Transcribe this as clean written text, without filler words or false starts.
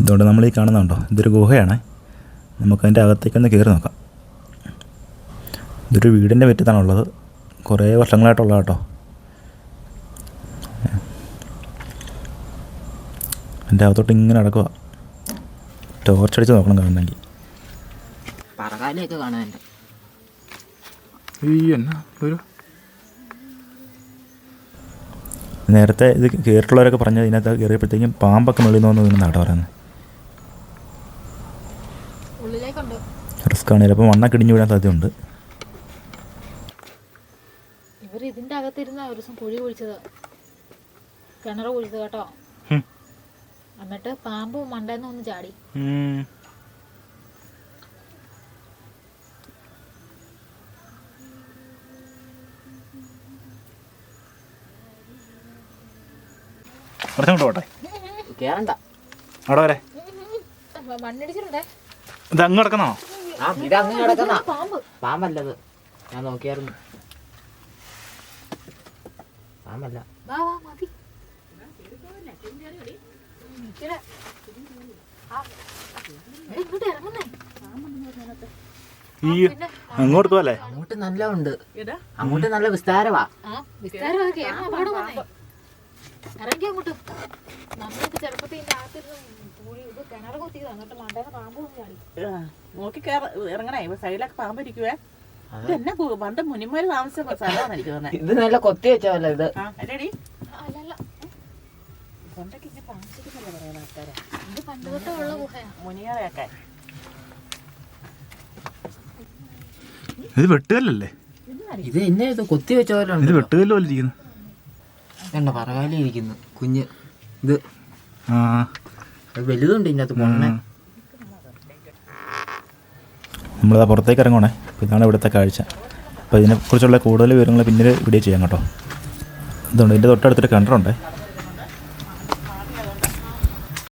ഇതുകൊണ്ട് നമ്മൾ ഈ കാണുന്നുണ്ടോ, ഇതൊരു ഗുഹയാണ്. നമുക്കതിൻ്റെ അകത്തേക്കൊന്ന് കയറി നോക്കാം. ഇതൊരു വീടിൻ്റെ മുറ്റത്താണുള്ളത്, കുറേ വർഷങ്ങളായിട്ടുള്ള കേട്ടോ. എൻ്റെ അകത്തോട്ട് ഇങ്ങനെ നടക്കുക. ടോർച്ചടിച്ച് നോക്കണം കാണണമെങ്കിൽ. പറകാലൊക്കെ കാണാൻ നേരത്തെ ഇത് കയറിയിട്ടുള്ളവരൊക്കെ പറഞ്ഞത് ഇതിനകത്ത് കയറിയപ്പോഴത്തേക്കും പാമ്പൊക്കെ മുള്ളിൽ നിന്ന് വീണ് നാട്ട പറയുന്നത്. റിസ്ക് ആണ്, ചിലപ്പോൾ മണ്ണൊക്കെ ഇടിഞ്ഞു വീഴാൻ സാധ്യതയുണ്ട്. ഇവർ ഇതിന്റെ അകത്തിരുന്ന ഒരു ദിവസം കുഴി കുഴിച്ചത്, കിണർ കുഴിച്ചത് കേട്ടോ. എന്നിട്ട് പാമ്പ് മണ്ടേന്ന് ഒന്ന് ചാടി. കേറണ്ട, അവിടെ വരെ മണ്ണിടിച്ചിട്ടുണ്ടേ. ഇത് അങ്ങ് കിടക്കുന്നോ? ആ ഇത് അങ്ങ് കിടക്കുന്ന പാമ്പല്ലത്, ഞാൻ നോക്കിയായിരുന്നു. പാമ്പല്ല. മതി അങ്ങോട്ട് പോലെ അങ്ങോട്ട് നല്ല ഉണ്ട്, അങ്ങോട്ട് നല്ല വിസ്താരവാ. ഇറങ്ങി അങ്ങോട്ട്. നമ്മൾക്ക് ചെറുപ്പത്തിൽ ഇതിന്റെ അകത്തിരുന്ന് ഇത് കിണർ കുത്തിയത്, എന്നിട്ട് മണ്ടേന്ന് പാമ്പ് ചാടി. നോക്കി ഇറങ്ങണേ, സൈഡിലൊക്കെ പാമ്പ് ഇരിക്കുവേ. ഇതെന്നെ പണ്ട് മുനിമാര് താമസിച്ച സ്ഥലമാണ് എനിക്ക് തോന്നുന്നത്. ഇത് നല്ല കൊത്തി വെച്ചല്ലേ ഇത്. അല്ലേടി അല്ലല്ല, പണ്ടൊക്കെ ഇങ്ങനെ താമസിക്കുന്നല്ലേ പറയുന്ന ആൾക്കാരെ, ഇത് പണ്ട് തൊട്ടേ ഉള്ള ഗുഹയാണ്. മുനിയാറെയൊക്കെ. ഇത് വെട്ടുകല്ലല്ലേ? ഇത് എന്നെ ഇത് കൊത്തി വെച്ച പോലെ ഇത് വെട്ടുകല്ല് പോലെ ഇരിക്കുന്നു. കണ്ട പറകാലി ഇരിക്കുന്നു കുഞ്ഞ്. ഇത് ആ വലുതുണ്ട് ഇതിനകത്ത് പൊണ്ണെ. നമ്മളിതാ പുറത്തേക്ക് ഇറങ്ങണേ. അപ്പോൾ ഇതാണ് ഇവിടുത്തെ കാഴ്ച. അപ്പോൾ ഇതിനെക്കുറിച്ചുള്ള കൂടുതൽ വിവരങ്ങൾ പിന്നീട് വീഡിയോ ചെയ്യാം കേട്ടോ. ഇതുകൊണ്ട് ഇതിൻ്റെ തൊട്ടടുത്തൊരു കിണറുണ്ട്.